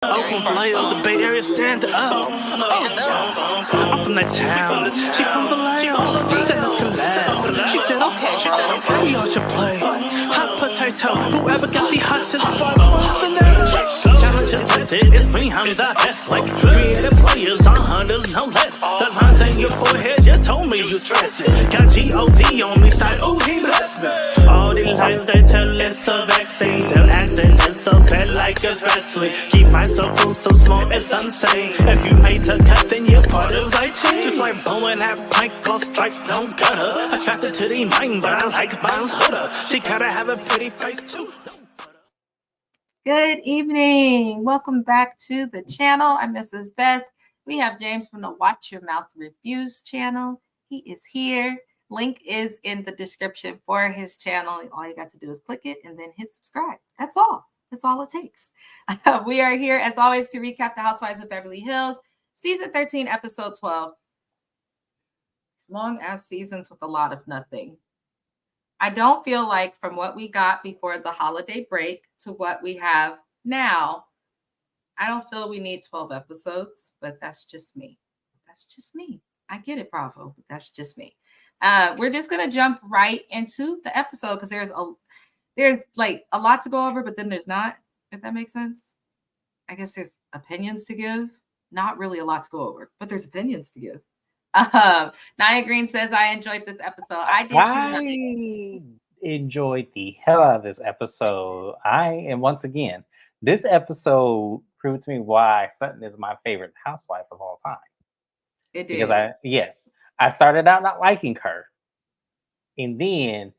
Oakland Vallejo, the Bay Area, stand up. I'm from that town. She from Vallejo. Said let's collab. She said okay. We all should play. Hot potato. Whoever got the hottest challenge accepted. It's me, I'm the best. Like creative players on hunters, no less. The lines in your forehead just told me you stress it. Got G-O-D on me side. Oh, he blessed me. All these lies they tell it's a vaccine. They're acting it's so bad like it's wrestling. Keep my circle so small it's insane. If you made a cut then you're part of my team. Just like blowing at pint off strikes don't cut her. Attracted to the mind but I like mine's hooder. She gotta have a pretty face too. Good evening. Welcome back to the channel. I'm Mrs. Best. We have James from the Watch Your Mouth Reviews channel. He is here. Link is in the description for his channel. All you got to do is click it and then hit subscribe. That's all. That's all it takes. We are here, as always, to recap the Housewives of Beverly Hills, Season 13, Episode 12. Long-ass seasons with a lot of nothing. I don't feel like from what we got before the holiday break to what we have now, I don't feel we need 12 episodes, but that's just me. That's just me. I get it, Bravo, but that's just me. We're just going to jump right into the episode because there's like a lot to go over, but then there's not, if that makes sense. I guess there's opinions to give. Not really a lot to go over, but there's opinions to give. Nia Green says, I enjoyed this episode. I enjoyed the hell out of this episode. And once again, this episode proved to me why Sutton is my favorite housewife of all time. It did. Because I started out not liking her. And then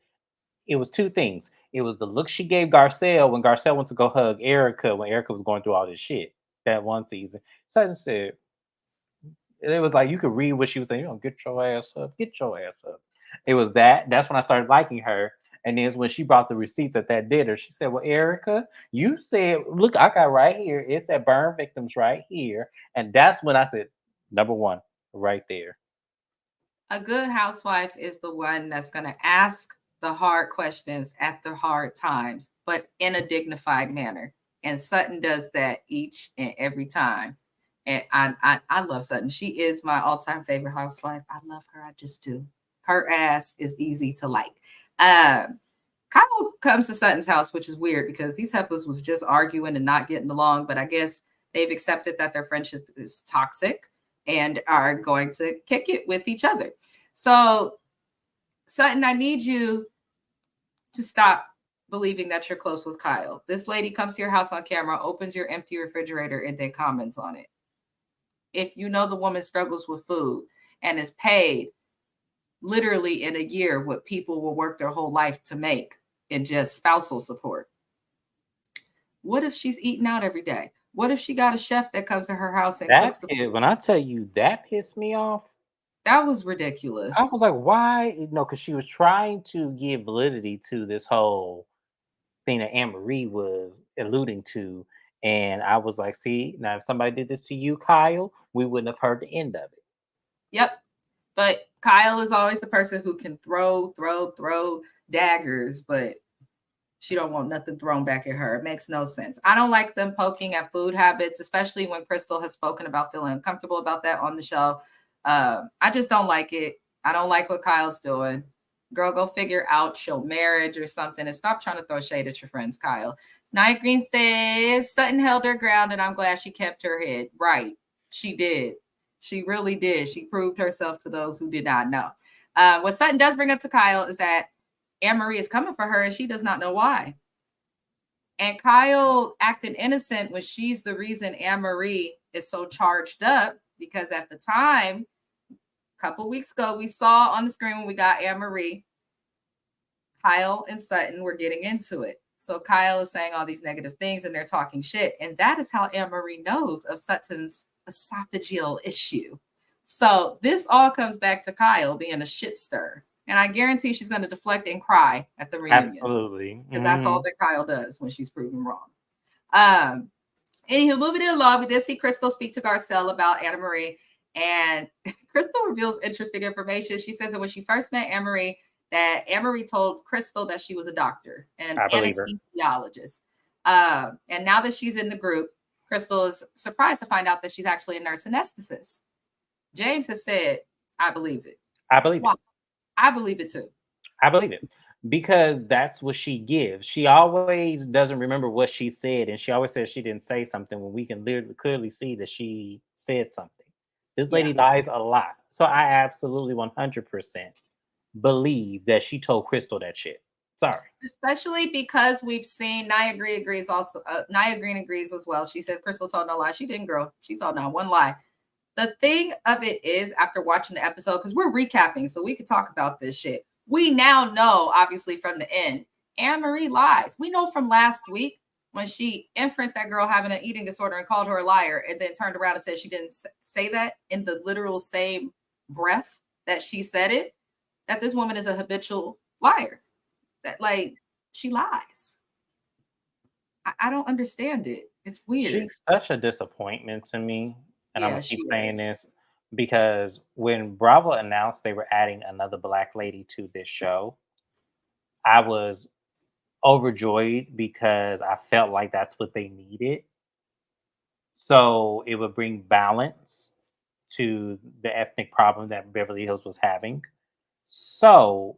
it was two things. It was the look she gave Garcelle when Garcelle went to go hug Erica when Erica was going through all this shit that one season. Sutton said, it was like you could read what she was saying. Get your ass up. Get your ass up. It was that. That's when I started liking her. And then when she brought the receipts at that dinner, she said, well, Erica, you said, look, I got right here. It said burn victims right here. And that's when I said, number one, right there. A good housewife is the one that's going to ask the hard questions at the hard times, but in a dignified manner. And Sutton does that each and every time. And I love Sutton. She is my all-time favorite housewife. I love her. I just do. Her ass is easy to like. Kyle comes to Sutton's house, which is weird because these heifers was just arguing and not getting along. But I guess they've accepted that their friendship is toxic and are going to kick it with each other. So, Sutton, I need you to stop believing that you're close with Kyle. This lady comes to your house on camera, opens your empty refrigerator, and then comments on it. If you know the woman struggles with food and is paid literally in a year what people will work their whole life to make in just spousal support, what if she's eating out every day? What if she got a chef that comes to her house and cooks the food? When I tell you that pissed me off, that was ridiculous. I was like, why? Because she was trying to give validity to this whole thing that Anne-Marie was alluding to. And I was like, see, now if somebody did this to you, Kyle, we wouldn't have heard the end of it. Yep. But Kyle is always the person who can throw daggers, but she don't want nothing thrown back at her. It makes no sense. I don't like them poking at food habits, especially when Crystal has spoken about feeling uncomfortable about that on the show. I just don't like it. I don't like what Kyle's doing. Girl, go figure out your marriage or something and stop trying to throw shade at your friends, Kyle. Nia Green says Sutton held her ground and I'm glad she kept her head. Right. She did. She really did. She proved herself to those who did not know. What Sutton does bring up to Kyle is that Anne-Marie is coming for her and she does not know why. And Kyle acting innocent when she's the reason Anne-Marie is so charged up, because at the time, a couple weeks ago, we saw on the screen when we got Anne-Marie, Kyle and Sutton were getting into it. So Kyle is saying all these negative things and they're talking shit. And that is how Anne-Marie knows of Sutton's esophageal issue. So this all comes back to Kyle being a shit stir. And I guarantee she's going to deflect and cry at the reunion. Absolutely. Because that's all that Kyle does when she's proven wrong. Anywho, moving along, we did see Crystal speak to Garcelle about Anne-Marie. And Crystal reveals interesting information. She says that when she first met Anne-Marie, that Anne-Marie told Crystal that she was a doctor and anesthesiologist. And now that she's in the group, Crystal is surprised to find out that she's actually a nurse anesthetist. James has said, I believe it. I believe Why? it. I believe it too. I believe it because that's what she gives. She always doesn't remember what she said, and she always says she didn't say something when we can literally clearly see that she said something. This lady lies a lot, so I absolutely 100% believe that she told Crystal that shit. Sorry, Especially because we've seen Nia Green agrees also. Nia Green agrees as well. She says Crystal told no lie. She didn't, girl. She told not one lie. The thing of it is, after watching the episode, because we're recapping, so we could talk about this shit. We now know, obviously, from the end, Anne-Marie lies. We know from last week when she inferenced that girl having an eating disorder and called her a liar, and then turned around and said she didn't say that in the literal same breath that she said it, that this woman is a habitual liar. That, like, she lies. I don't understand it. It's weird. she's such a disappointment to me, and I'm Yeah, gonna keep she saying is. this because when Bravo announced they were adding another black lady to this show, I was overjoyed because I felt like that's what they needed. So it would bring balance to the ethnic problem that Beverly Hills was having. So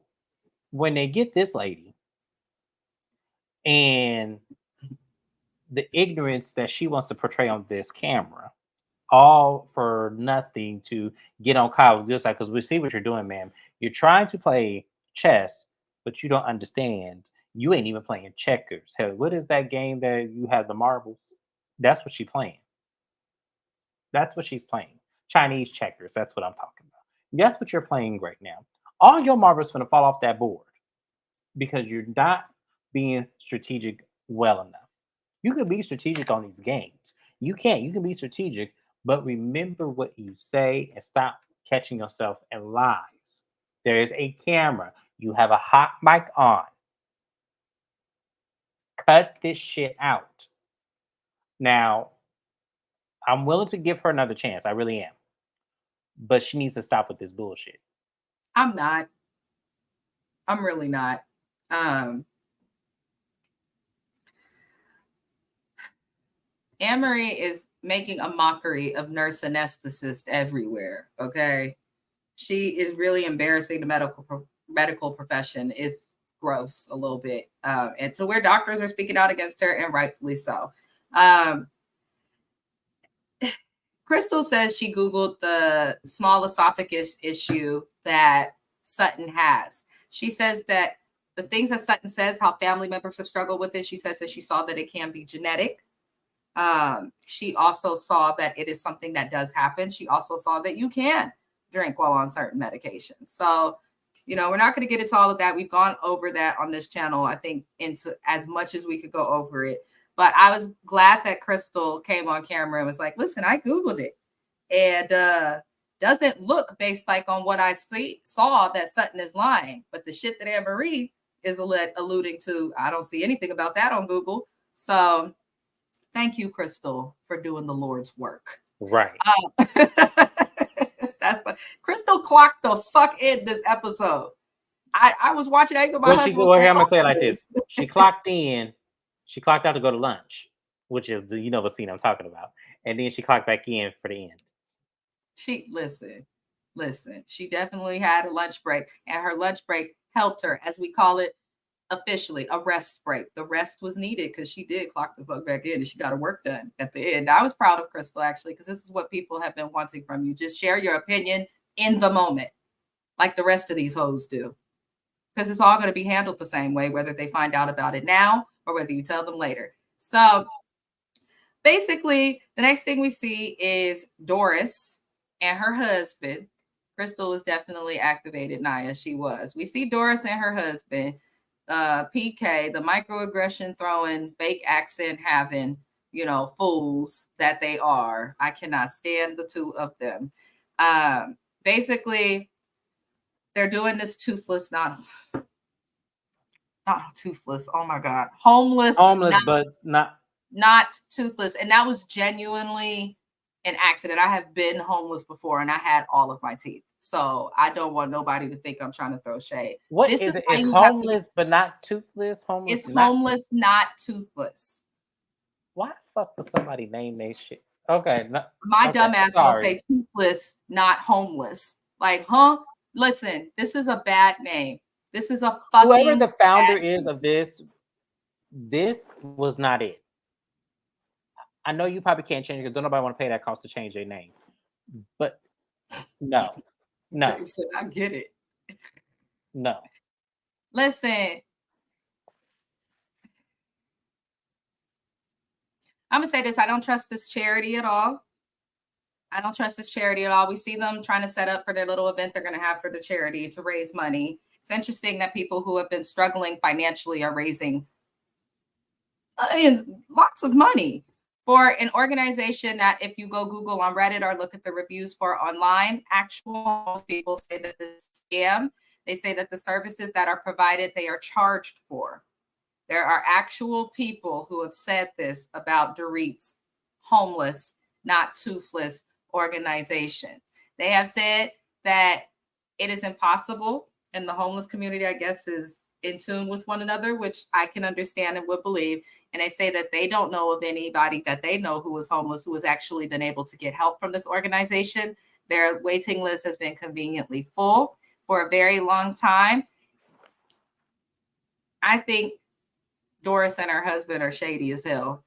when they get this lady and the ignorance that she wants to portray on this camera, all for nothing to get on Kyle's good side, because we see what you're doing, ma'am. You're trying to play chess, but you don't understand. You ain't even playing checkers. Hell, what is that game that you have the marbles? That's what she's playing. That's what she's playing. Chinese checkers. That's what I'm talking about. That's what you're playing right now. All your marbles gonna fall off that board because you're not being strategic well enough. You can be strategic on these games. You can't. You can be strategic, but remember what you say and stop catching yourself in lies. There is a camera. You have a hot mic on. Cut this shit out. Now, I'm willing to give her another chance. I really am. But she needs to stop with this bullshit. I'm not. I'm really not. Anne-Marie is making a mockery of nurse anesthetists everywhere. Okay, she is really embarrassing the medical profession. Is gross a little bit, and to where doctors are speaking out against her, and rightfully so. Crystal says she Googled the small esophagus issue that Sutton has. She says that the things that Sutton says, how family members have struggled with it, she says that she saw that it can be genetic. She also saw that it is something that does happen. She also saw that you can drink while on certain medications. So, you know, we're not going to get into all of that. We've gone over that on this channel, I think, into as much as we could go over it. But I was glad that Crystal came on camera and was like, listen, I Googled it. And doesn't look based like on what I saw that Sutton is lying. But the shit that Anne-Marie is alluding to, I don't see anything about that on Google. So thank you, Crystal, for doing the Lord's work. Right. Crystal clocked the fuck in this episode. I was watching. I go by well, her. I'm gonna say it like this: she clocked in, she clocked out to go to lunch, which is the the scene I'm talking about, and then she clocked back in for the end. She listen. She definitely had a lunch break, and her lunch break helped her, as we call it officially, a rest break. The rest was needed because she did clock the fuck back in and she got her work done at the end. I was proud of Crystal, actually, because this is what people have been wanting from you. Just share your opinion in the moment, like the rest of these hoes do. Because it's all going to be handled the same way, whether they find out about it now or whether you tell them later. So basically, the next thing we see is Doris and her husband. Crystal was definitely activated, Nia. She was. We see Doris and her husband, PK, the microaggression throwing, fake accent having, fools that they are. I cannot stand the two of them. Basically, they're doing this toothless, not toothless. Oh my God. Homeless, but not toothless. And that was genuinely an accident. I have been homeless before and I had all of my teeth. So I don't want nobody to think I'm trying to throw shade. What is it? It's homeless but not toothless? It's homeless, not toothless. Why the fuck would somebody name their shit? Okay, no, My okay, dumb ass gonna sorry. say toothless, not homeless. Like, huh? Listen, this is a bad name. This is a Whoever fucking the founder bad is name. of this was not it. I know you probably can't change it because don't nobody want to pay that cost to change their name. But no, no, James said, I get it. no. Listen, I'm gonna say this. I don't trust this charity at all. I don't trust this charity at all. We see them trying to set up for their little event they're going to have for the charity to raise money. It's interesting that people who have been struggling financially are raising lots of money for an organization that, if you go Google on Reddit or look at the reviews for online, most people say that this is a scam. They say that the services that are provided, they are charged for. There are actual people who have said this about Dorit's homeless, not toothless organization. They have said that it is impossible, and the homeless community, I guess, is in tune with one another, which I can understand and would believe. And they say that they don't know of anybody that they know who is homeless who has actually been able to get help from this organization. Their waiting list has been conveniently full for a very long time. I think Doris and her husband are shady as hell.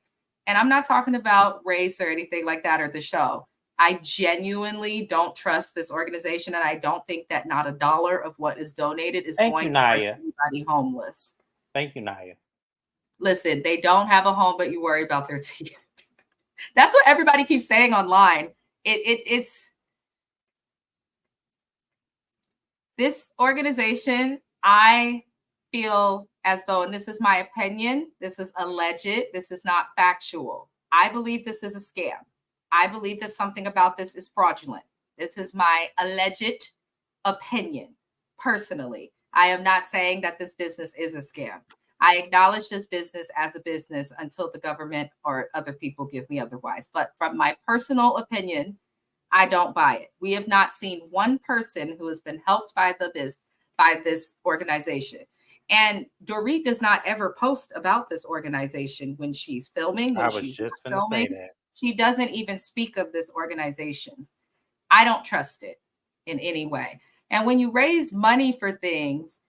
And I'm not talking about race or anything like that or the show. I genuinely don't trust this organization, and I don't think that not a dollar of what is donated is Thank going you, towards Naya. anybody homeless. Thank you, Naya. Listen, they don't have a home, but you worry about their teeth. That's what everybody keeps saying online. It's this organization, I feel as though, and this is my opinion, this is alleged, this is not factual. I believe this is a scam. I believe that something about this is fraudulent. This is my alleged opinion, personally. I am not saying that this business is a scam. I acknowledge this business as a business until the government or other people give me otherwise. But from my personal opinion, I don't buy it. We have not seen one person who has been helped by this organization. And Dorit does not ever post about this organization when she's filming, when I was she's just not gonna say filming. that. She doesn't even speak of this organization. I don't trust it in any way. And when you raise money for things,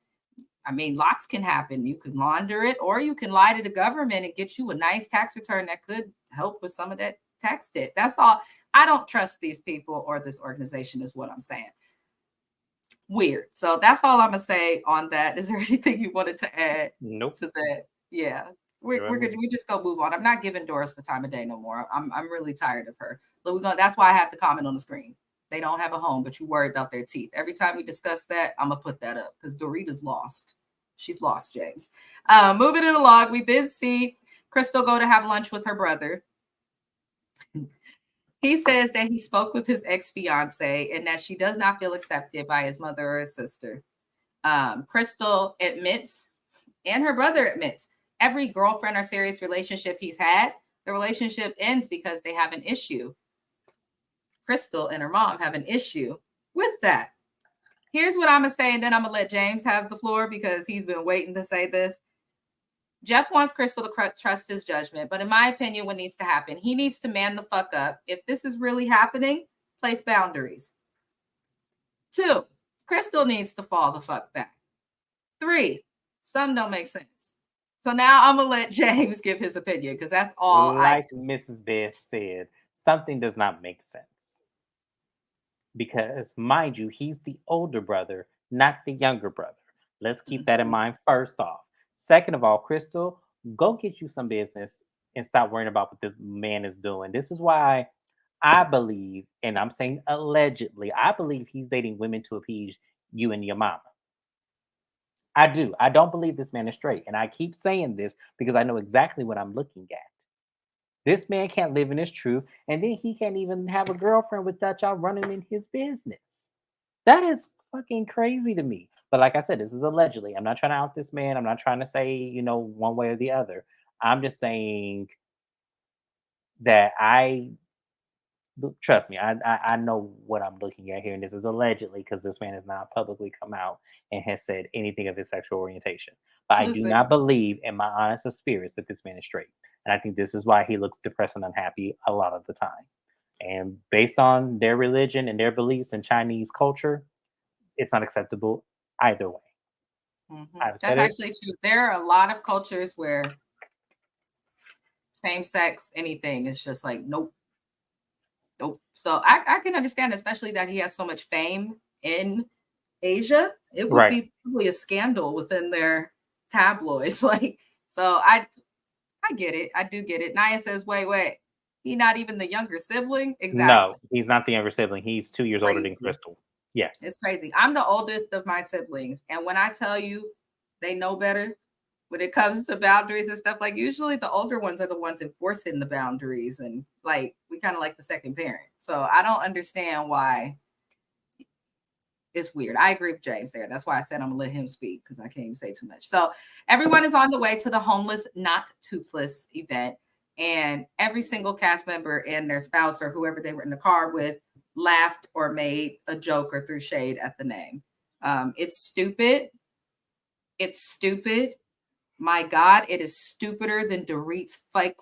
I mean, lots can happen. You can launder it, or you can lie to the government and get you a nice tax return that could help with some of that tax debt. That's all. I don't trust these people or this organization, is what I'm saying. Weird. So that's all I'm gonna say on that. Is there anything you wanted to add Nope. to that? Yeah, we're good. We just go move on. I'm not giving Doris the time of day no more. I'm really tired of her. But we're gonna. That's why I have the comment on the screen. They don't have a home, but you worry about their teeth. Every time we discuss that, I'm gonna put that up because Dorita's lost. She's lost, James. Moving it along, we did see Crystal go to have lunch with her brother. He says that he spoke with his ex-fiance and that she does not feel accepted by his mother or his sister. Crystal admits, and her brother admits, every girlfriend or serious relationship he's had, the relationship ends because they have an issue. Crystal and her mom have an issue with that. Here's what I'm going to say, and then I'm going to let James have the floor because he's been waiting to say this. Jeff wants Crystal to trust his judgment, but in my opinion, what needs to happen, he needs to man the fuck up. If this is really happening, place boundaries. 2, Crystal needs to fall the fuck back. 3, some don't make sense. So now I'm going to let James give his opinion because that's all like Mrs. Best said, something does not make sense. Because, mind you, he's the older brother, not the younger brother. Let's keep that in mind first off. Second of all, Crystal, go get you some business and stop worrying about what this man is doing. This is why I believe, and I'm saying allegedly, I believe he's dating women to appease you and your mama. I do. I don't believe this man is straight. And I keep saying this because I know exactly what I'm looking at. This man can't live in his truth, and then he can't even have a girlfriend without y'all running in his business. That is fucking crazy to me. But like I said, this is allegedly. I'm not trying to out this man. I'm not trying to say, one way or the other. I'm just saying that trust me, I know what I'm looking at here, and this is allegedly because this man has not publicly come out and has said anything of his sexual orientation. But I do not believe in my honest of spirits that this man is straight. And I think this is why he looks depressed and unhappy a lot of the time. And based on their religion and their beliefs in Chinese culture, it's not acceptable either way. I've That's said it. actually true. There are a lot of cultures where same sex, anything is just like, nope. Nope. So I can understand, especially that he has so much fame in Asia. It would Right. be probably a scandal within their tabloids. Like, so I get it. I do get it. Naya says, wait. He not even the younger sibling? Exactly. No, he's not the younger sibling. He's 2 years older than Crystal. Yeah. It's crazy. I'm the oldest of my siblings. And when I tell you they know better when it comes to boundaries and stuff, like usually the older ones are the ones enforcing the boundaries. And like, we kind of like the second parent. So I don't understand why. It's weird. I agree with James there. That's why I said I'm gonna let him speak because I can't even say too much. So everyone is on the way to the Homeless Not Toothless event, and every single cast member and their spouse or whoever they were in the car with laughed or made a joke or threw shade at the name. It's stupid. It's stupid. My God, it is stupider than Dorit's fake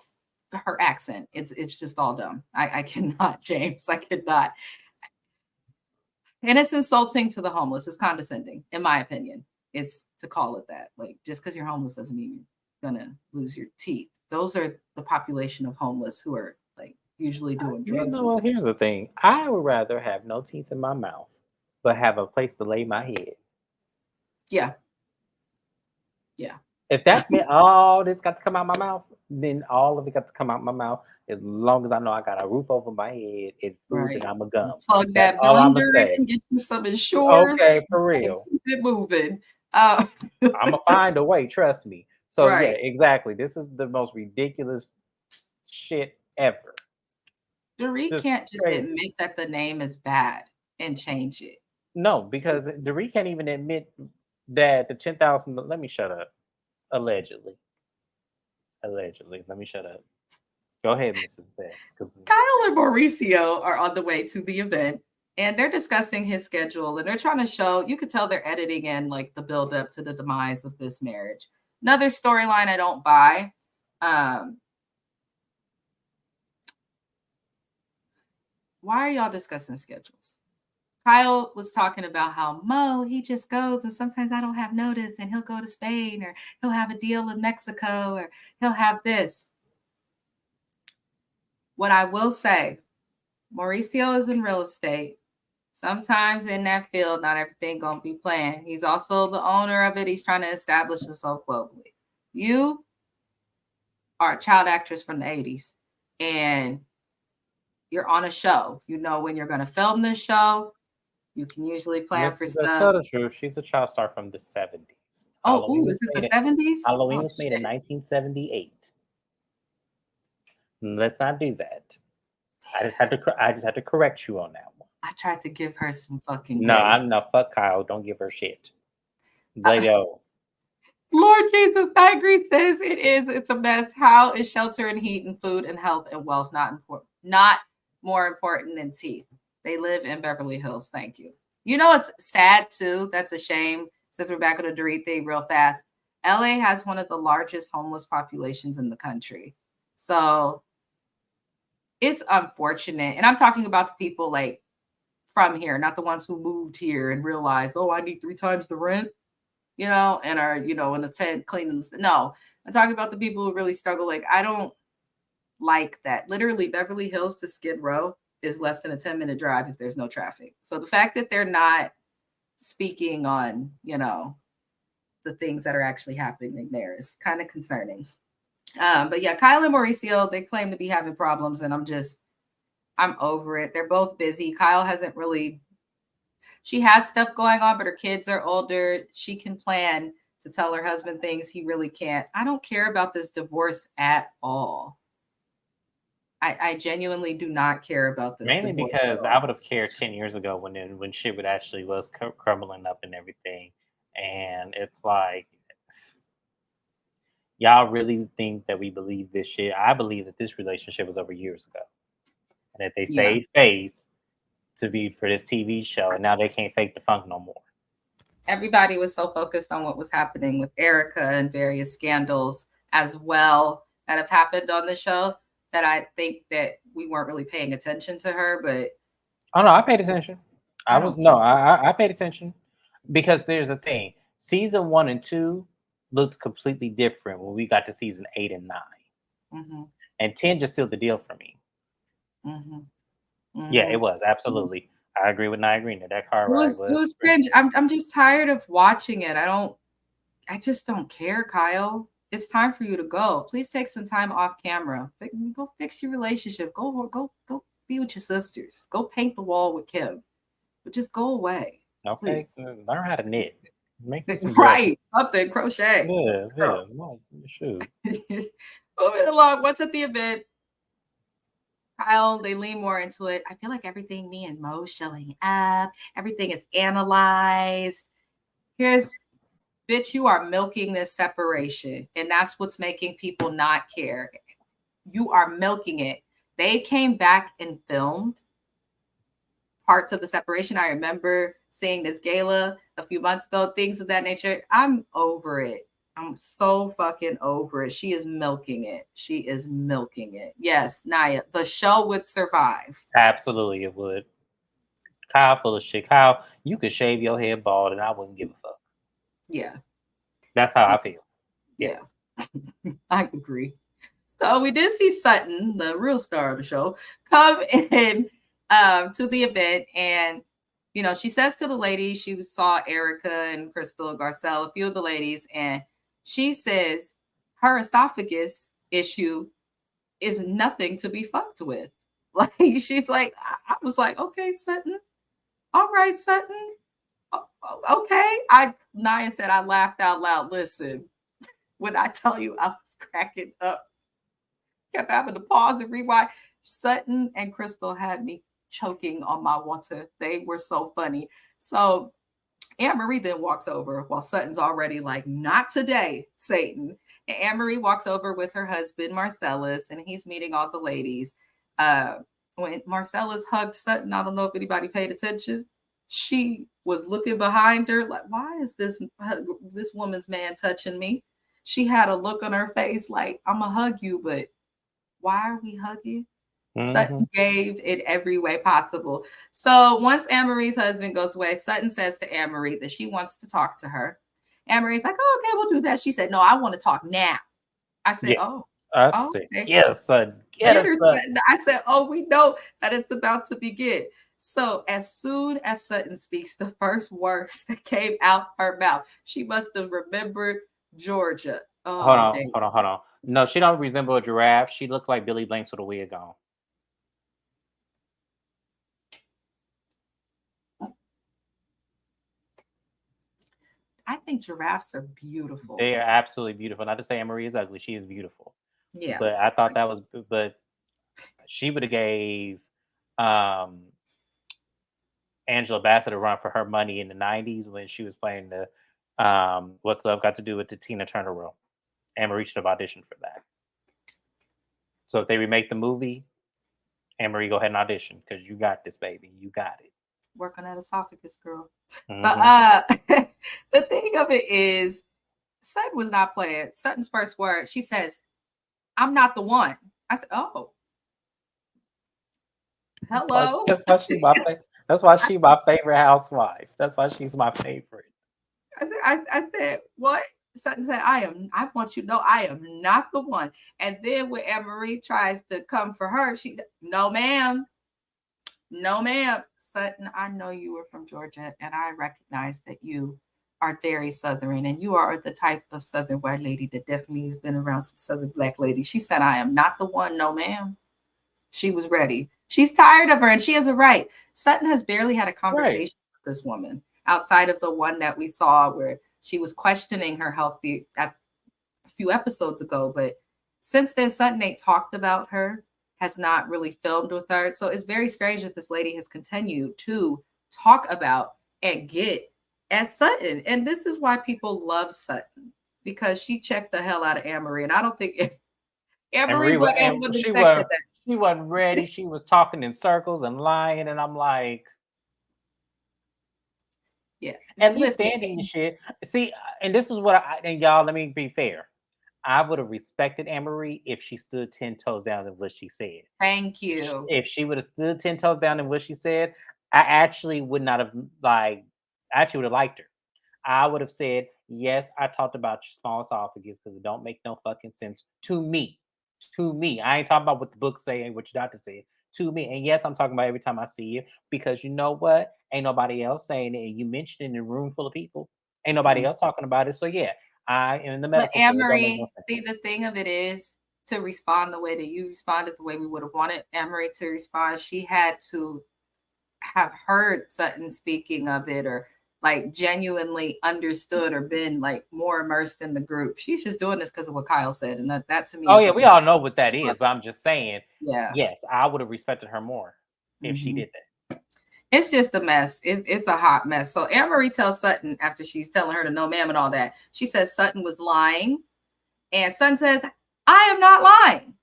her accent. It's just all dumb. I cannot, James. I cannot. And it's insulting to the homeless. It's condescending, in my opinion. It's to call it that. Like, just because you're homeless doesn't mean you're gonna lose your teeth. Those are the population of homeless who are like usually doing drugs. You know what? Here's the thing. I would rather have no teeth in my mouth, but have a place to lay my head. Yeah. If that meant all this got to come out my mouth, then all of it got to come out my mouth. As long as I know I got a roof over my head and food Right. and I'm a gum. Plug that blender in and get you some insurance. Okay, for real. Keep it moving. I'm gonna find a way. Trust me. So Right. yeah, exactly. This is the most ridiculous shit ever. Dorit Just can't just crazy. admit that the name is bad and change it. No, because Dorit can't even admit that the 10,000. Let me shut up. Allegedly. Let me shut up. Go ahead, Mrs. Best. Kyle and Mauricio are on the way to the event and they're discussing his schedule and they're trying to show, you could tell they're editing in like the build up to the demise of this marriage. Another storyline I don't buy. Why are y'all discussing schedules? Kyle was talking about how Mo, he just goes and sometimes I don't have notice and he'll go to Spain or he'll have a deal in Mexico or he'll have this. What I will say, Mauricio is in real estate. Sometimes in that field, not everything gonna be planned. He's also the owner of it. He's trying to establish himself globally. You are a child actress from the 80s and you're on a show. You know when you're gonna film this show. You can usually plan for stuff. Let's tell the truth. She's a child star from the 70s. Oh, is it the 70s? Halloween was made in 1978. Let's not do that. I just had to correct you on that one. I tried to give her some fucking grace. No, I'm not. Fuck Kyle. Don't give her shit. Let go. Lord Jesus, I agree. Says it is. It's a mess. How is shelter and heat and food and health and wealth not more important than teeth? They live in Beverly Hills. Thank you. You know, it's sad too. That's a shame. Since we're back on the Dorit thing real fast, LA has one of the largest homeless populations in the country. So it's unfortunate. And I'm talking about the people like from here, not the ones who moved here and realized, oh, I need 3 times the rent, you know, and are, you know, in a tent cleaning. No, I'm talking about the people who really struggle. Like, I don't like that. Literally, Beverly Hills to Skid Row is less than a 10-minute drive if there's no traffic. So the fact that they're not speaking on, you know, the things that are actually happening there is kind of concerning. But yeah, Kyle and Mauricio, they claim to be having problems, and I'm over it. They're both busy. Kyle hasn't really, she has stuff going on, but her kids are older. She can plan to tell her husband things. He really can't. I don't care about this divorce at all. I genuinely do not care about this. Mainly because I would have cared 10 years ago when shit would actually was crumbling up and everything. And it's like, y'all really think that we believe this shit? I believe that this relationship was over years ago. And that they saved face to be for this TV show. And now they can't fake the funk no more. Everybody was so focused on what was happening with Erica and various scandals as well that have happened on the show that I think that we weren't really paying attention to her, but Oh no, I paid attention. I don't care. I paid attention because there's a thing. Season 1 and 2 looked completely different when we got to season 8 and 9, Mm-hmm, and 10 just sealed the deal for me. mm-hmm, Yeah, it mm-hmm. was absolutely. I agree with Nightgreen that car It ride was was great. cringe. I'm just tired of watching it. I just don't care, Kyle. It's time for you to go. Please take some time off camera. Go fix your relationship. Go be with your sisters. Go paint the wall with Kim. But just go away. Okay, Please. learn how to knit. Make you some dresses. Right. Something crochet. Yeah, Girl. no, shoot. Moving along. What's at the event? Kyle, they lean more into it. I feel like everything me and Mo's showing up, everything is analyzed. Here's, bitch, you are milking this separation. And that's what's making people not care. You are milking it. They came back and filmed parts of the separation. I remember seeing this gala a few months ago, things of that nature. I'm over it. I'm so fucking over it. She is milking it. She is milking it. Yes, Naya, the show would survive. Absolutely, it would. Kyle full of shit. Kyle, you could shave your head bald, and I wouldn't give a fuck. Yeah. That's how I feel. Yeah. I agree. So we did see Sutton, the real star of the show, come in to the event, and you know, she says to the ladies, she saw Erica and Crystal Garcelle, a few of the ladies, and she says her esophagus issue is nothing to be fucked with. Like, she's like, I was like, okay, Sutton, all right, Sutton, okay. Naya said, I laughed out loud. Listen, when I tell you I was cracking up, kept having to pause and rewind. Sutton and Crystal had me choking on my water. They were so funny. So Anne-Marie then walks over while Sutton's already like, not today, Satan. And Anne-Marie walks over with her husband, Marcellus, and he's meeting all the ladies. When Marcellus hugged Sutton, I don't know if anybody paid attention. She was looking behind her like, why is this woman's man touching me? She had a look on her face like, I'm going to hug you, but why are we hugging? Sutton gave in every way possible. So once Anne-Marie's husband goes away, Sutton says to Anne-Marie that she wants to talk to her. Anne-Marie's like, oh, okay, we'll do that. She said, no, I want to talk now. I said, Yeah. I said, okay. get us, son. Get us, son. I said, oh, we know that it's about to begin. So as soon as Sutton speaks the first words that came out her mouth, she must have remembered Georgia. Oh, hold on. No, she don't resemble a giraffe. She looked like Billy Blanks with a wig on. I think giraffes are beautiful. They are absolutely beautiful. Not to say Anne-Marie is ugly. She is beautiful. Yeah. But I thought that was, but she would have gave Angela Bassett a run for her money in the 90s when she was playing the What's Love Got to Do with the Tina Turner role. Anne-Marie should have auditioned for that. So if they remake the movie, Anne-Marie, go ahead and audition because you got this, baby. You got it. Work on that esophagus, girl. Mm-hmm. But the thing of it is, Sutton was not playing. Sutton's first word, she says, I'm not the one. I said, oh. Hello. That's why she's my favorite housewife. That's why she's my favorite. I said, what? Sutton said, I want you to know I am not the one. And then when Anne-Marie tries to come for her, she said, no, ma'am. No, ma'am. Sutton, I know you were from Georgia, and I recognize that you are very Southern, and you are the type of Southern white lady that definitely has been around some Southern black ladies. She said, I am not the one. No, ma'am. She was ready. She's tired of her, and she has a right. Sutton has barely had a conversation with this woman outside of the one that we saw where she was questioning her health a few episodes ago. But since then, Sutton ain't talked about her, has not really filmed with her. So it's very strange that this lady has continued to talk about and get at Sutton. And this is why people love Sutton, because she checked the hell out of Anne-Marie. And I don't think if Anne-Marie she wasn't ready. She was talking in circles and lying. And I'm like, yeah. At least Danny and shit. See, and this is what and y'all, let me be fair. I would have respected Anne-Marie if she stood 10 toes down in what she said. Thank you. If she would have stood 10 toes down in what she said, I actually would not have like I actually would have liked her. I would have said, yes, I talked about your small esophagus because it don't make no fucking sense to me. To me. I ain't talking about what the book say and what your doctor said. To me. And yes, I'm talking about every time I see you because you know what? Ain't nobody else saying it. And you mentioned it in a room full of people. Ain't nobody Mm. else talking about it. So yeah, I am in the But medical Anne field. It don't make no Marie, see, the sense. thing of it is to respond the way that you responded, the way we would have wanted Anne Marie to respond, she had to have heard Sutton speaking of it or like genuinely understood or been like more immersed in the group. She's just doing this because of what Kyle said. And that to me Oh is yeah, the we all know what that is, but I'm just saying, yeah. yes, I would have respected her more if she Mhm. did that. It's just a mess. It's a hot mess. So Anne Marie tells Sutton after she's telling her to no ma'am and all that. She says Sutton was lying. And Sutton says, I am not lying.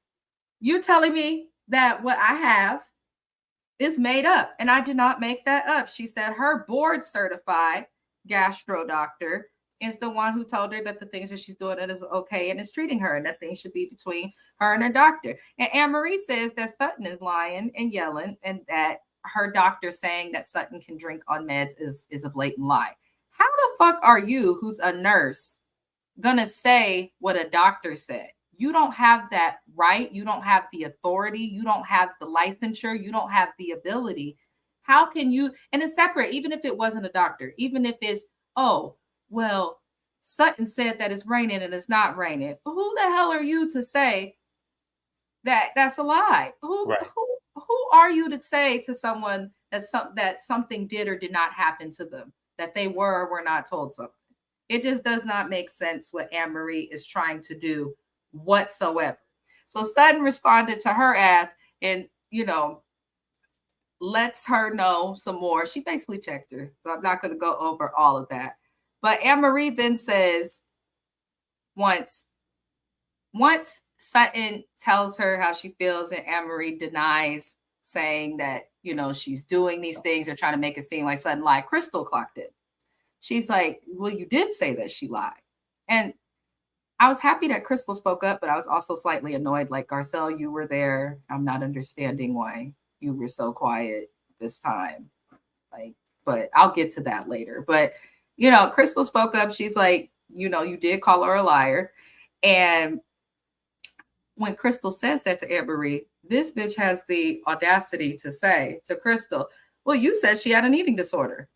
You're telling me that what I have is made up. And I did not make that up. She said her board certified gastro doctor is the one who told her that the things that she's doing that is okay and is treating her, and that things should be between her and her doctor. And Anne Marie says that Sutton is lying and yelling, and that her doctor saying that Sutton can drink on meds is a blatant lie. How the fuck are you, who's a nurse, gonna say what a doctor said? You don't have that right. You don't have the authority. You don't have the licensure. You don't have the ability. How can you? And it's separate, even if it wasn't a doctor, even if it's, oh, well, Sutton said that it's raining and it's not raining. Who the hell are you to say that that's a lie? Right. Who are you to say to someone that something did or did not happen to them, that they were or were not told something? It just does not make sense what Anne Marie is trying to do whatsoever. So Sutton responded to her ass and, lets her know some more. She basically checked her. So I'm not going to go over all of that. But Anne Marie then says, once Sutton tells her how she feels and Anne Marie denies, saying that, she's doing these things or trying to make it seem like Sutton lied, Crystal clocked it. She's like, well, you did say that she lied. And I was happy that Crystal spoke up, but I was also slightly annoyed. Like, Garcelle, you were there. I'm not understanding why you were so quiet this time. Like, but I'll get to that later. But, Crystal spoke up. She's like, you did call her a liar. And when Crystal says that to Anne Marie, this bitch has the audacity to say to Crystal, well, you said she had an eating disorder.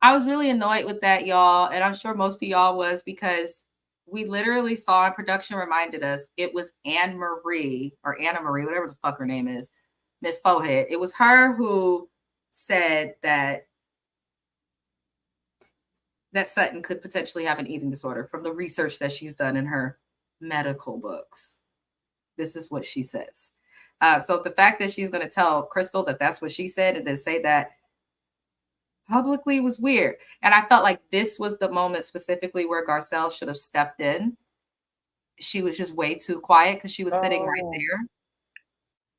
I was really annoyed with that, y'all. And I'm sure most of y'all was, because we literally saw, and production reminded us, it was Anne Marie or Anna Marie, whatever the fuck her name is, Miss Fohead. It was her who said that Sutton could potentially have an eating disorder from the research that she's done in her medical books. This is what she says. So the fact that she's going to tell Crystal that that's what she said and then say that publicly was weird. And I felt like this was the moment specifically where Garcelle should have stepped in. She was just way too quiet because she was sitting right Oh, there.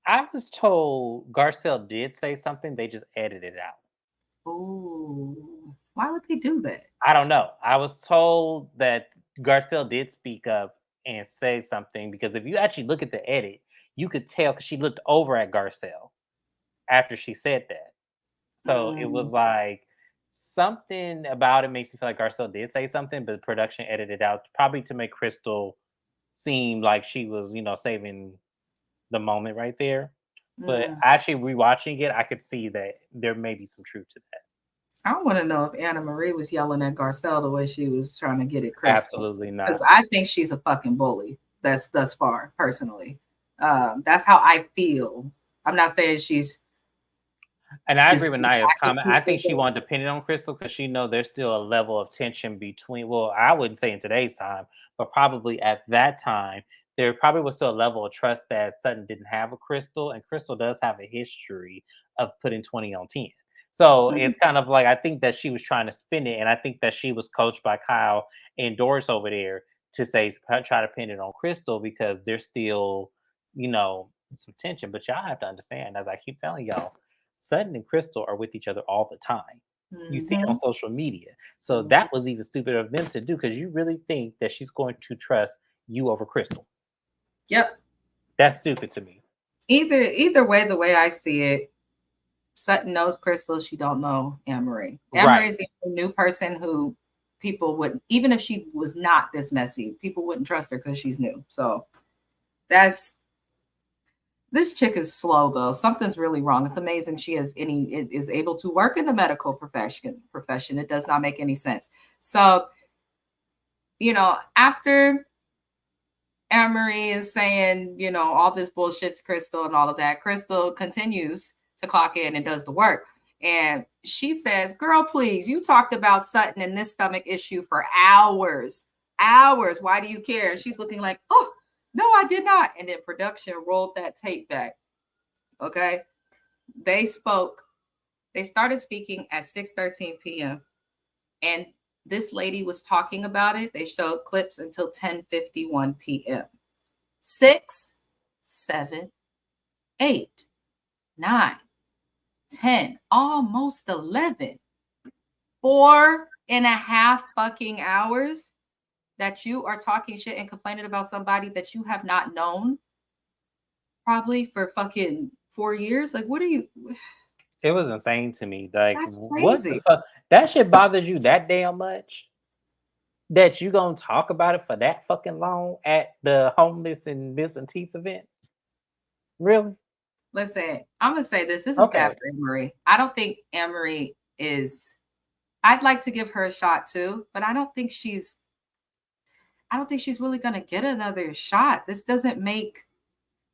I was told Garcelle did say something. They just edited it out. Ooh, why would they do that? I don't know. I was told that Garcelle did speak up and say something because if you actually look at the edit, you could tell because she looked over at Garcelle after she said that. So it was Mm, like something about it makes me feel like Garcelle did say something, but production edited out probably to make Crystal seem like she was, saving the moment right there. But mm. actually rewatching it, I could see that there may be some truth to that. I want to know if Anna Marie was yelling at Garcelle the way she was trying to get at Crystal, Absolutely because not. I think she's a fucking bully. That's thus far, personally. That's how I feel. I'm not saying she's And I agree just with Naya's attacking comment. I think she people. wanted to pin it on Crystal because she know there's still a level of tension between. Well, I wouldn't say in today's time, but probably at that time, there probably was still a level of trust that Sutton didn't have with Crystal, and Crystal does have a history of putting 20 on 10. So Mhm. it's kind of like I think that she was trying to spin it, and I think that she was coached by Kyle and Doris over there to say try to pin it on Crystal because there's still, some tension. But y'all have to understand, as I keep telling y'all, Sutton and Crystal are with each other all the time. You see it on social media. So that was even stupider of them to do, because you really think that she's going to trust you over Crystal. Yep. That's stupid to me. Either way, the way I see it, Sutton knows Crystal. She don't know Anne-Marie. Right. Anne-Marie is the new person who people would, even if she was not this messy, people wouldn't trust her because she's new. So this chick is slow though. Something's really wrong. It's amazing she is able to work in the medical profession. It does not make any sense. So, after Anne-Marie is saying, all this bullshit to Crystal and all of that, Crystal continues to clock in and does the work. And she says, girl, please, you talked about Sutton and this stomach issue for hours. Why do you care? And she's looking like, oh, no, I did not. And then production rolled that tape back. Okay. They started speaking at 6:13 p.m. And this lady was talking about it. They showed clips until 10:51 p.m. 6, 7, 8, 9, 10, almost 11. 4.5 fucking hours that you are talking shit and complaining about somebody that you have not known probably for fucking 4 years. Like, what are you? It was insane to me. Like, That's what crazy. the fuck? That shit bothers you that damn much that you gonna talk about it for that fucking long at the homeless and missing teeth event? Really? Listen, I'm gonna say this. This is bad for Anne-Marie. I don't think Anne-Marie is. I'd like to give her a shot too, but I don't think she's really gonna get another shot. This doesn't make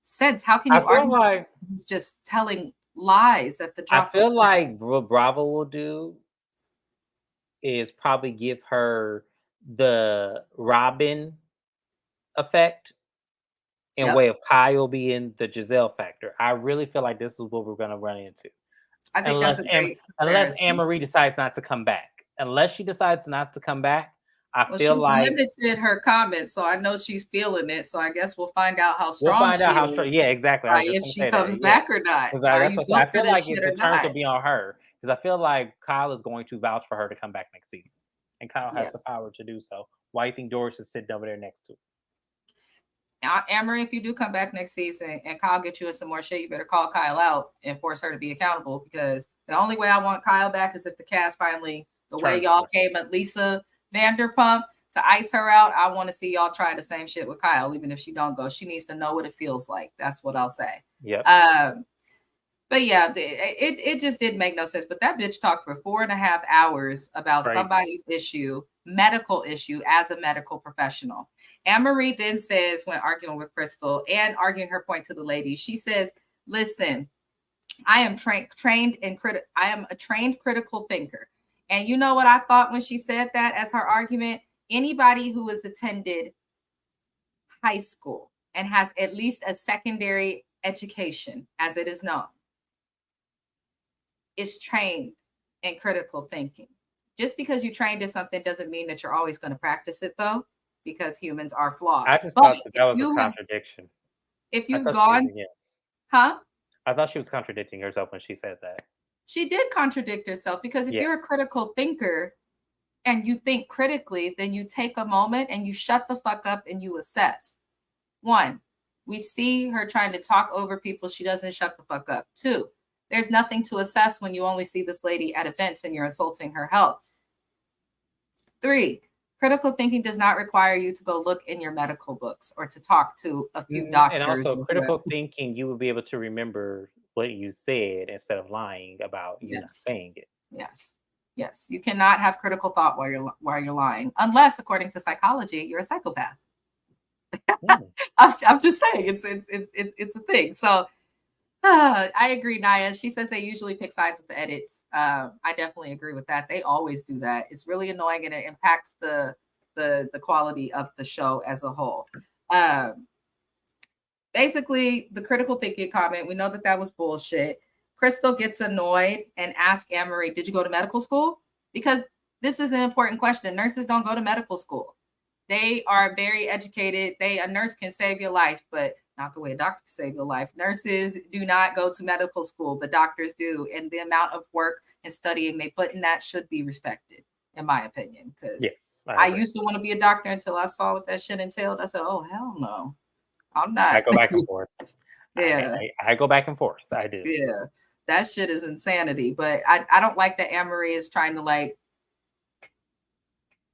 sense. How can you argue like just telling lies at the drop? I feel like what Bravo will do is probably give her the Robin effect in way of Kyle being the Giselle factor. I really feel like this is what we're going to run into. I think unless Anne-Marie decides not to come back. Unless she decides not to come back, I feel she's like limited her comments, so I know she's feeling it. So I guess we'll find out how strong she is. Yeah, exactly. If she comes back or not. That's what I feel like the turns will be on her, because I feel like Kyle is going to vouch for her to come back next season, and Kyle has the power to do so. Why do you think Doris is sitting over there next to her? Now, Anne-Marie, if you do come back next season and Kyle get you in some more shit, you better call Kyle out and force her to be accountable, because the only way I want Kyle back is if the cast finally, way y'all came at Lisa Vanderpump to ice her out. I want to see y'all try the same shit with Kyle, even if she don't go. She needs to know what it feels like. That's what I'll say. Yeah. But yeah, it just didn't make no sense. But that bitch talked for 4.5 hours about somebody's medical issue as a medical professional. Anne-Marie then says, when arguing with Crystal and arguing her point to the lady, she says, listen, I am I am a trained critical thinker. And you know what I thought when she said that as her argument? Anybody who has attended high school and has at least a secondary education, as it is known, is trained in critical thinking. Just because you trained in something doesn't mean that you're always going to practice it, though, because humans are flawed. I just thought that was a contradiction. If you've gone, I thought she was contradicting herself when she said that. She did contradict herself, because if you're a critical thinker and you think critically, then you take a moment and you shut the fuck up and you assess. 1, we see her trying to talk over people. She doesn't shut the fuck up. 2, there's nothing to assess when you only see this lady at events and you're insulting her health. 3, critical thinking does not require you to go look in your medical books or to talk to a few doctors. And also, critical thinking, you will be able to remember what you said instead of lying about you not saying it. Yes. You cannot have critical thought while you're lying, unless, according to psychology, you're a psychopath. I'm just saying, it's a thing. So I agree, Naya. She says they usually pick sides with the edits. I definitely agree with that. They always do that. It's really annoying, and it impacts the quality of the show as a whole. Basically, the critical thinking comment, we know that was bullshit. Crystal gets annoyed and asks Anne-Marie, did you go to medical school? Because this is an important question. Nurses don't go to medical school. They are very educated. A nurse can save your life, but not the way a doctor can save your life. Nurses do not go to medical school, but doctors do. And the amount of work and studying they put in that should be respected, in my opinion. Because Yes, I used to want to be a doctor until I saw what that shit entailed. I said, oh, hell no. I'm not. I go back and forth. Yeah. I go back and forth. I do. Yeah. That shit is insanity. But I don't like that Anne-Marie is trying to like,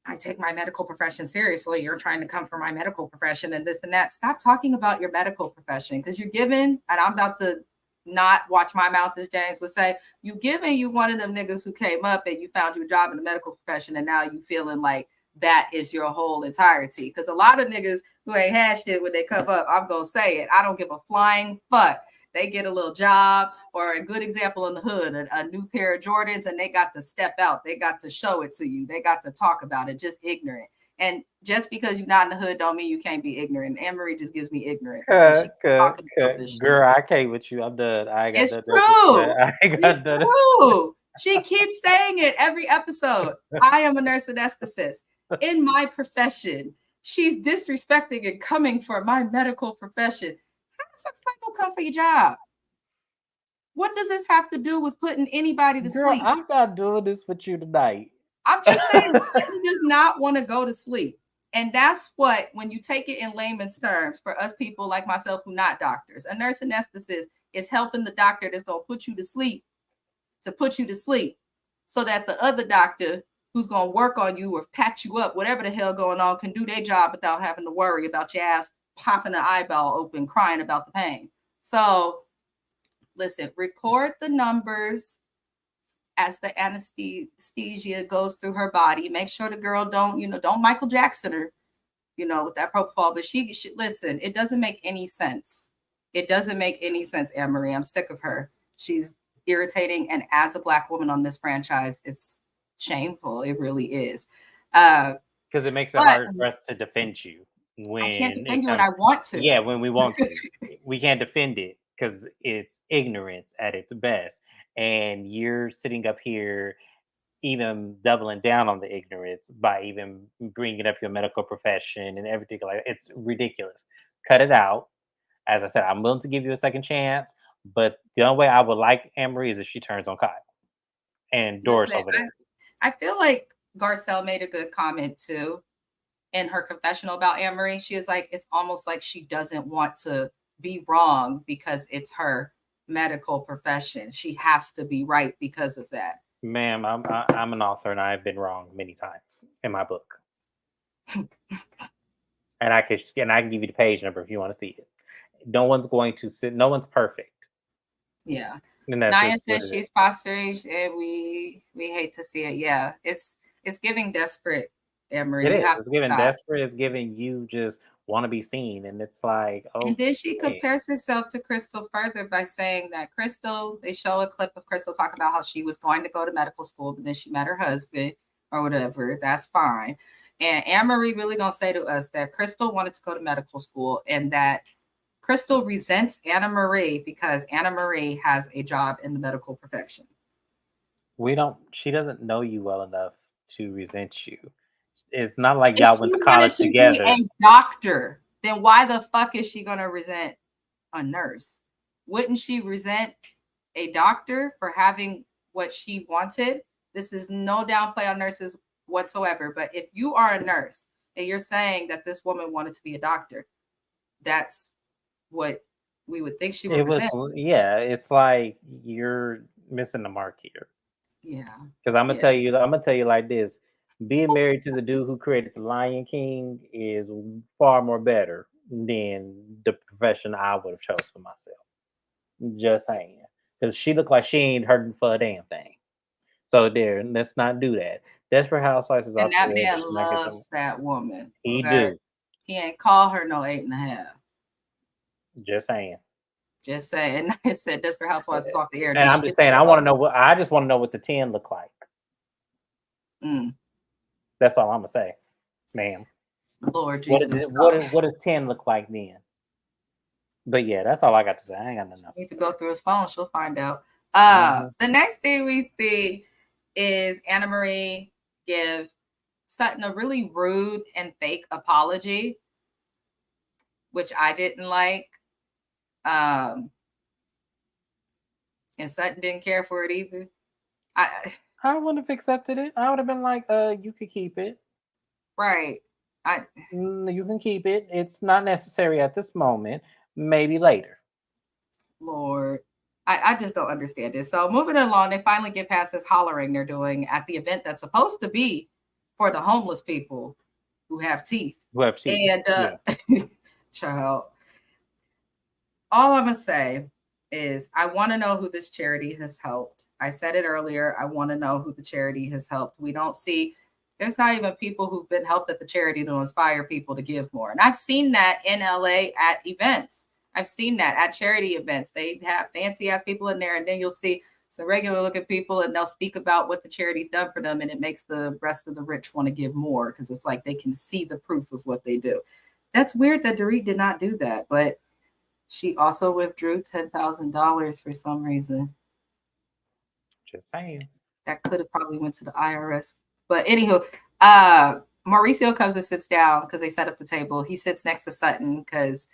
I take my medical profession seriously. You're trying to come for my medical profession and this and that. Stop talking about your medical profession because you're giving, and I'm about to not watch my mouth, as James would say, you one of them niggas who came up and you found you a job in the medical profession and now you feeling like that is your whole entirety. Because a lot of niggas who ain't had shit when they come up, I'm going to say it. I don't give a flying fuck. They get a little job or a good example in the hood, a new pair of Jordans, and they got to step out. They got to show it to you. They got to talk about it, just ignorant. And just because you're not in the hood don't mean you can't be ignorant. Anne-Marie just gives me ignorant. Girl, I can't with you. I'm done. I got it's done. true. It's true. She keeps saying it every episode. I am a nurse anesthetist. In my profession, she's disrespecting and coming for my medical profession. How the fuck's I gonna come for your job? What does this have to do with putting anybody to sleep? I'm not doing this with you tonight. I'm just saying, he does not want to go to sleep. And that's what, when you take it in layman's terms, for us people like myself who not doctors, a nurse anesthetist is helping the doctor that's going to put you to sleep so that the other doctor who's going to work on you or patch you up, whatever the hell going on, can do their job without having to worry about your ass popping an eyeball open, crying about the pain. So listen, record the numbers as the anesthesia goes through her body. Make sure the girl don't Michael Jackson her, with that propofol. But she listen, it doesn't make any sense. It doesn't make any sense, Anne-Marie. I'm sick of her. She's irritating. And as a Black woman on this franchise, it's shameful. It really is. Because it makes it hard for us to defend you. When I can't defend you when I want to. Yeah, when we want to. We can't defend it because it's ignorance at its best. And you're sitting up here even doubling down on the ignorance by even bringing up your medical profession and everything. Like, it's ridiculous. Cut it out. As I said, I'm willing to give you a second chance, but the only way I would like Anne-Marie is if she turns on Kyle and Doris over there. I feel like Garcelle made a good comment too in her confessional about Anne-Marie. She is like, it's almost like she doesn't want to be wrong because it's her medical profession. She has to be right because of that. Ma'am, I'm an author and I've been wrong many times in my book. and I can give you the page number if you want to see it. No one's perfect. Yeah. Naya says she's fostering and we hate to see it. Yeah. It's giving desperate, Anne-Marie. It's giving desperate. It's giving you just want to be seen, and it's like, oh. And then she compares herself to Crystal further by saying that they show a clip of Crystal talk about how she was going to go to medical school, but then she met her husband or whatever. That's fine. And Anne-Marie really gonna say to us that Crystal wanted to go to medical school and that Crystal resents Anna-Marie because Anna-Marie has a job in the medical profession. She doesn't know you well enough to resent you. It's not like y'all went to college together. If she wanted to be a doctor, then why the fuck is she going to resent a nurse? Wouldn't she resent a doctor for having what she wanted? This is no downplay on nurses whatsoever. But if you are a nurse and you're saying that this woman wanted to be a doctor, that's what we would think she would resent. Yeah, it's like you're missing the mark here. Yeah. Because I'm gonna tell you like this. Being married to the dude who created The Lion King is far more better than the profession I would have chose for myself. Just saying. Because she looked like she ain't hurting for a damn thing. So there, let's not do that. Desperate Housewives is and that man loves that woman. He do. He ain't call her no 8.5. Just saying. Just saying. I said Desperate Housewives is off the air. And I'm just saying, I just want to know what the 10 look like. That's all I'm gonna say, ma'am. Lord Jesus. What does 10 look like then? But yeah, that's all I got to say. I ain't got nothing else. Need to go through his phone. She'll find out. The next thing we see is Anna-Marie give Sutton a really rude and fake apology, which I didn't like. And Sutton didn't care for it either. I wouldn't have accepted it. I would have been like, you could keep it. Right. You can keep it. It's not necessary at this moment. Maybe later. Lord. I just don't understand this. So moving along, they finally get past this hollering they're doing at the event that's supposed to be for the homeless people who have teeth. And child, all I'm gonna say is I want to know who this charity has helped. I said it earlier. I want to know who the charity has helped. We don't see, there's not even people who've been helped at the charity to inspire people to give more. And I've seen that in LA at events. I've seen that at charity events. They have fancy ass people in there, and then you'll see some regular looking people, and they'll speak about what the charity's done for them, and it makes the rest of the rich want to give more because it's like they can see the proof of what they do. That's weird that Dorit did not do that, but she also withdrew $10,000 for some reason. Just saying. That could have probably went to the IRS. But anywho, Mauricio comes and sits down because they set up the table. He sits next to Sutton because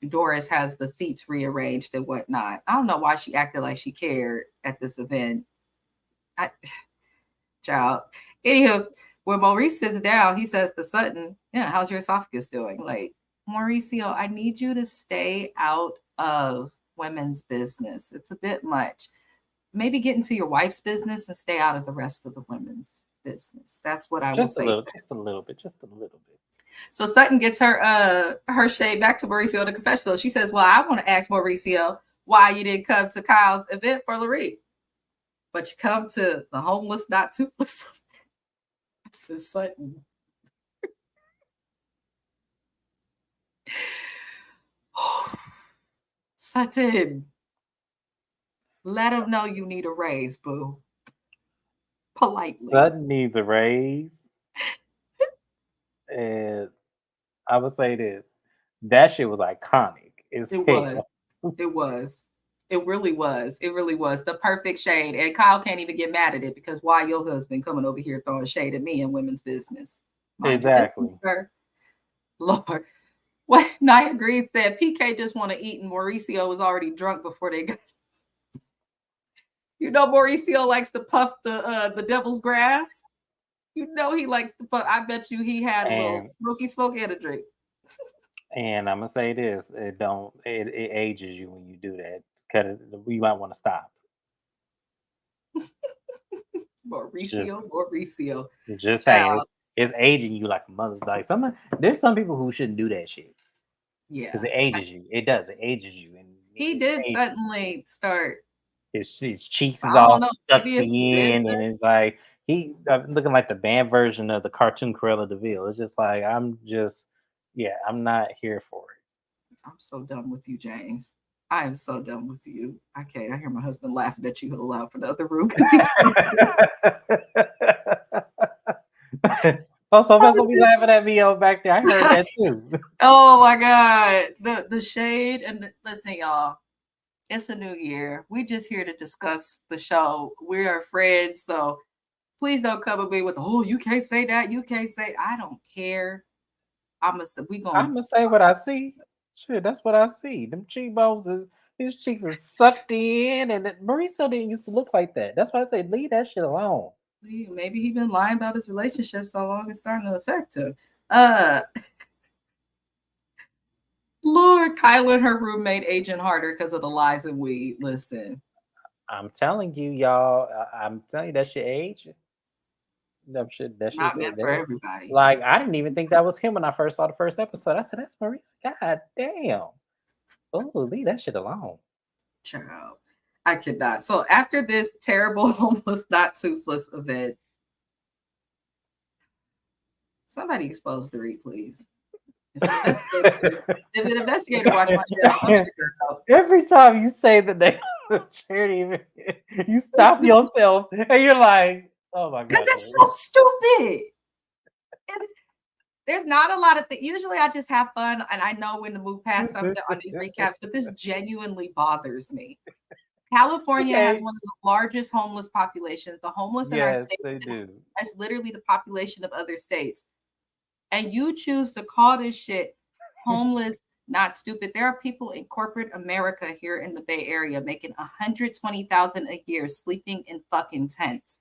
Doris has the seats rearranged and whatnot. I don't know why she acted like she cared at this event. Child. Anywho, when Maurice sits down, he says to Sutton, yeah, how's your esophagus doing? Like, Mauricio, I need you to stay out of women's business. It's a bit much. Maybe get into your wife's business and stay out of the rest of the women's business. That's what I will say. Just a little bit. So Sutton gets her shade back to Mauricio in the confessional. She says, well, I want to ask Mauricio why you didn't come to Kyle's event for Larry, but you come to the homeless, not toothless. This is Sutton. Sutton. Let him know you need a raise, boo. Politely. Sutton needs a raise. And I would say this. That shit was iconic. It was. It really was. It really was. The perfect shade. And Kyle can't even get mad at it because why your husband coming over here throwing shade at me in women's business? Exactly. Business, sir. Lord. What Nia agrees that PK just want to eat and Mauricio was already drunk before they got. You know, Mauricio likes to puff the devil's grass. You know he likes to puff. I bet you he had a little smoky smoke and a drink. And I'm gonna say this: it ages you when you do that. Because we might want to stop. Mauricio. Just saying, it's aging you like a mother. Like there's some people who shouldn't do that shit. Yeah, because it ages you. It does. It ages you. And he did suddenly start. His cheeks is all sucked in, and it's like looking like the band version of the cartoon Cruella de Vil. It's just like I'm not here for it. I'm so done with you, James. I am so done with you. I can't. I hear my husband laughing at you loud for the other room. Also, that's what be laughing at me back there. I heard that too. Oh my God, the shade and listen, y'all. It's a new year. We just here to discuss the show. We are friends, so please don't come at me with you can't say that. You can't say. I don't care. I'm gonna say what I see. Shit, that's what I see. Them cheekbones, his cheeks are sucked in, and Mauricio didn't used to look like that. That's why I say leave that shit alone. Maybe he been lying about his relationship so long it's starting to affect him. Lord, Kyle and her roommate aging harder because of the lies and weed. Listen, I'm telling you, y'all. I'm telling you that shit age. That shit not meant for everybody. Like I didn't even think that was him when I first saw the first episode. I said, "That's Maurice." God damn! Oh, leave that shit alone. Child, I could not. So after this terrible homeless, not toothless event, somebody expose Dorit, please. If an investigator watch my channel, every time you say the name of the charity, you stop yourself and you're like, "Oh my God!" Because it's so stupid. There's not a lot of things. Usually, I just have fun, and I know when to move past something on these recaps. But this genuinely bothers me. California has one of the largest homeless populations. The homeless in our state, they do. That's literally the population of other states. And you choose to call this shit homeless, not stupid. There are people in corporate America here in the Bay Area making $120,000 a year sleeping in fucking tents.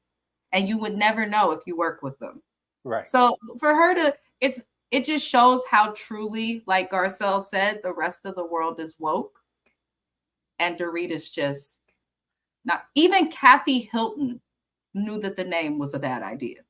And you would never know if you work with them. Right. So for her to, it just shows how truly, like Garcelle said, the rest of the world is woke. And Dorit is just not. Even Kathy Hilton knew that the name was a bad idea.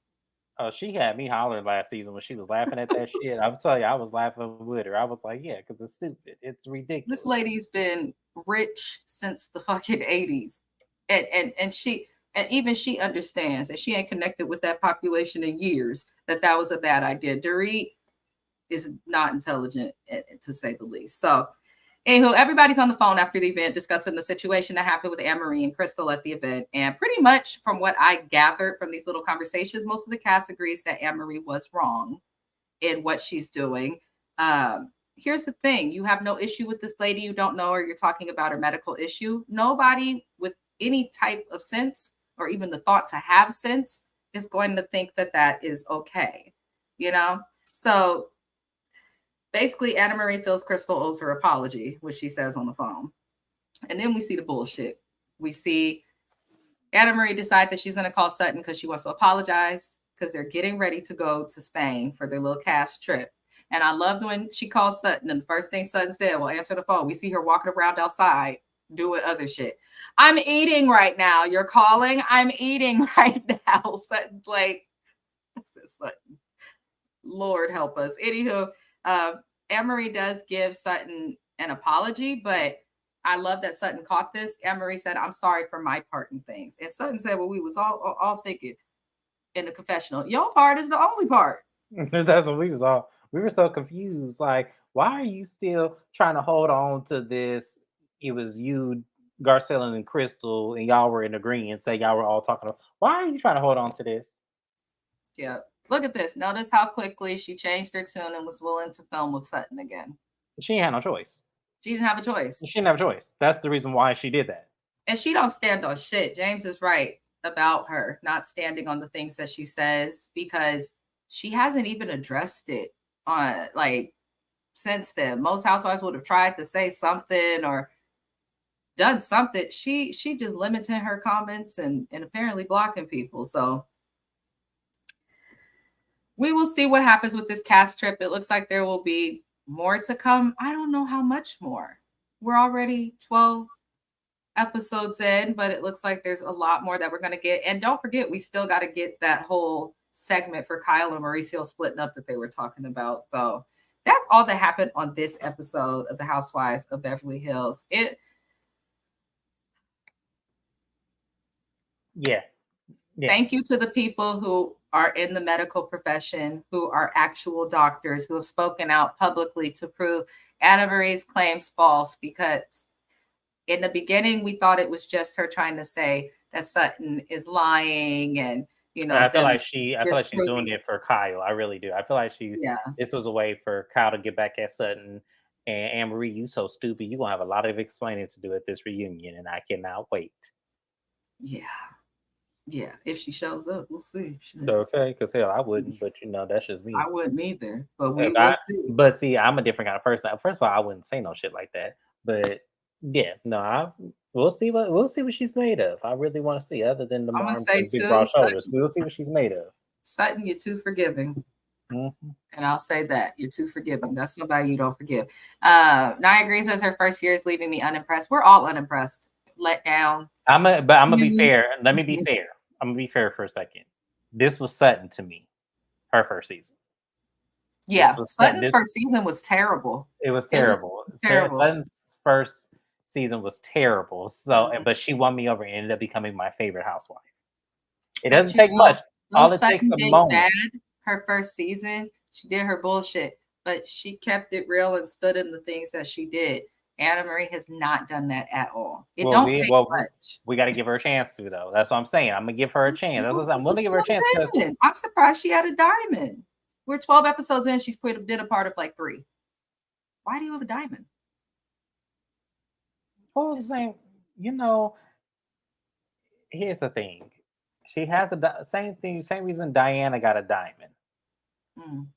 Oh, she had me hollering last season when she was laughing at that shit. I'm telling you, I was laughing with her. I was like, yeah, because it's stupid. It's ridiculous. This lady's been rich since the fucking 80s. And she, and even she understands that she ain't connected with that population in years, that was a bad idea. Dorit is not intelligent, to say the least. So, anywho, everybody's on the phone after the event discussing the situation that happened with Anne-Marie and Crystal at the event. And pretty much from what I gathered from these little conversations, most of the cast agrees that Anne-Marie was wrong in what she's doing. Here's the thing. You have no issue with this lady. You don't know her. You're talking about her medical issue. Nobody with any type of sense or even the thought to have sense is going to think that that is okay. You know? So basically, Anne-Marie feels Crystal owes her apology, which she says on the phone. And then we see the bullshit. We see Anne-Marie decide that she's going to call Sutton because she wants to apologize because they're getting ready to go to Spain for their little cast trip. And I loved when she called Sutton, and the first thing Sutton said, well, answer the phone. We see her walking around outside doing other shit. I'm eating right now. You're calling? I'm eating right now. Sutton's like, Sutton. Lord help us. Anywho, Anne-Marie does give Sutton an apology, but I love that Sutton caught this. Anne-Marie said, I'm sorry for my part in things. And Sutton said, well, we was all thinking in the confessional, your part is the only part. That's what we was all. We were so confused. Like, why are you still trying to hold on to this? It was you, Garcelle, and Crystal, and y'all were in agreement. Say y'all were all talking about. Why are you trying to hold on to this? Yeah. Look at this. Notice how quickly she changed her tune and was willing to film with Sutton again. She had no choice. She didn't have a choice. She didn't have a choice. That's the reason why she did that. And she don't stand on shit. James is right about her not standing on the things that she says, because she hasn't even addressed it on, like, since then. Most housewives would have tried to say something or done something. She just limiting her comments and apparently blocking people. So we will see what happens with this cast trip. It looks like there will be more to come. I don't know how much more. We're already 12 episodes in, but it looks like there's a lot more that we're going to get. And don't forget, we still got to get that whole segment for Kyle and Mauricio splitting up that they were talking about. So that's all that happened on this episode of the Housewives of Beverly Hills. Yeah. Thank you to the people who are in the medical profession, who are actual doctors, who have spoken out publicly to prove Anne-Marie's claims false, because in the beginning, we thought it was just her trying to say that Sutton is lying, and I feel like she's doing it for Kyle. I really do. I feel like this was a way for Kyle to get back at Sutton. And Anne-Marie, you so stupid. You're gonna have a lot of explaining to do at this reunion, and I cannot wait. Yeah. If she shows up, we'll see. Okay, because hell, I wouldn't, but that's just me. I wouldn't either, but we will see. But see, I'm a different kind of person. First of all, I wouldn't say no shit like that. But yeah, no, we'll see what she's made of. I really want to see, other than the arms and big broad shoulders. We'll see what she's made of. Sutton, you're too forgiving. Mm-hmm. And I'll say that you're too forgiving. That's somebody you don't forgive. Nia Green says her first year is leaving me unimpressed. We're all unimpressed, let down. I'm gonna be fair. Let me be fair. I'm gonna be fair for a second. This was Sutton to me, her first season. Yeah, Sutton's first season was terrible. It was terrible. Sutton's first season was terrible. So, but she won me over and ended up becoming my favorite housewife. It doesn't take much. All it takes a moment. Bad, her first season, she did her bullshit, but she kept it real and stood in the things that she did. Anne-Marie has not done that at all. It don't take much. We got to give her a chance to, though. That's what I'm saying. I'm gonna give her a chance. That's what I'm willing to give her a chance. I'm surprised she had a diamond. We're 12 episodes in. She's been a part of like 3. Why do you have a diamond? What was the same? Here's the thing. She has same reason Diana got a diamond.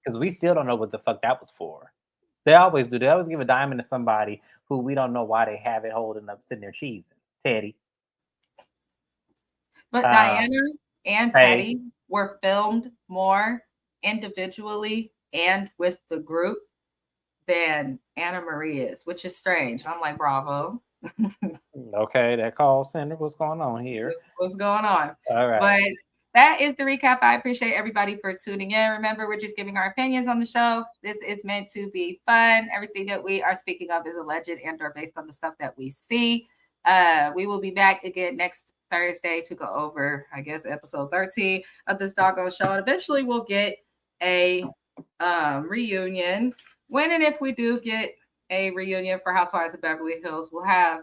Because we still don't know what the fuck that was for. They always do. They always give a diamond to somebody who we don't know why they have it holding up, sitting there cheesing. Teddy. But Diana and hey. Teddy were filmed more individually and with the group than Anna Marie is, which is strange. I'm like, bravo. Okay, that call center. What's going on here? What's going on? All right. But that is the recap. I appreciate everybody for tuning in. Remember, we're just giving our opinions on the show. This is meant to be fun. Everything that we are speaking of is alleged and or based on the stuff that we see. We will be back again next Thursday to go over, I guess, episode 13 of this doggone show. And eventually we'll get a reunion. When and if we do get a reunion for Housewives of Beverly Hills, we'll have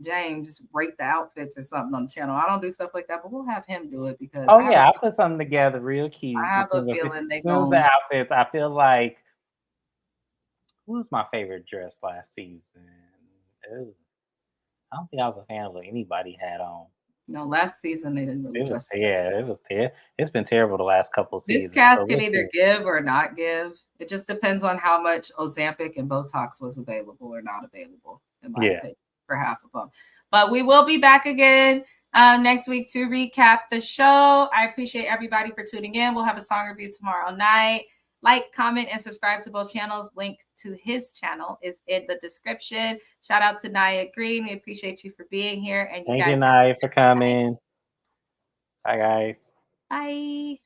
James rate the outfits or something on the channel. I don't do stuff like that, but we'll have him do it because I'll put something together real cute. I have a feeling as soon as the outfits, I feel like who was my favorite dress last season? Ew. I don't think I was a fan of what anybody had on. No, last season they didn't really dress. It was terrible. It's been terrible the last couple of seasons. This cast can either give or not give. It just depends on how much Ozempic and Botox was available or not available, in my opinion, for half of them. But we will be back again next week to recap the show. I appreciate everybody for tuning in. We'll have a song review tomorrow night. Like, comment, and subscribe to both channels. Link to his channel is in the description. Shout out to Nia Green. We appreciate you for being here. And thank you, Nia, for coming. Bye, guys. Bye.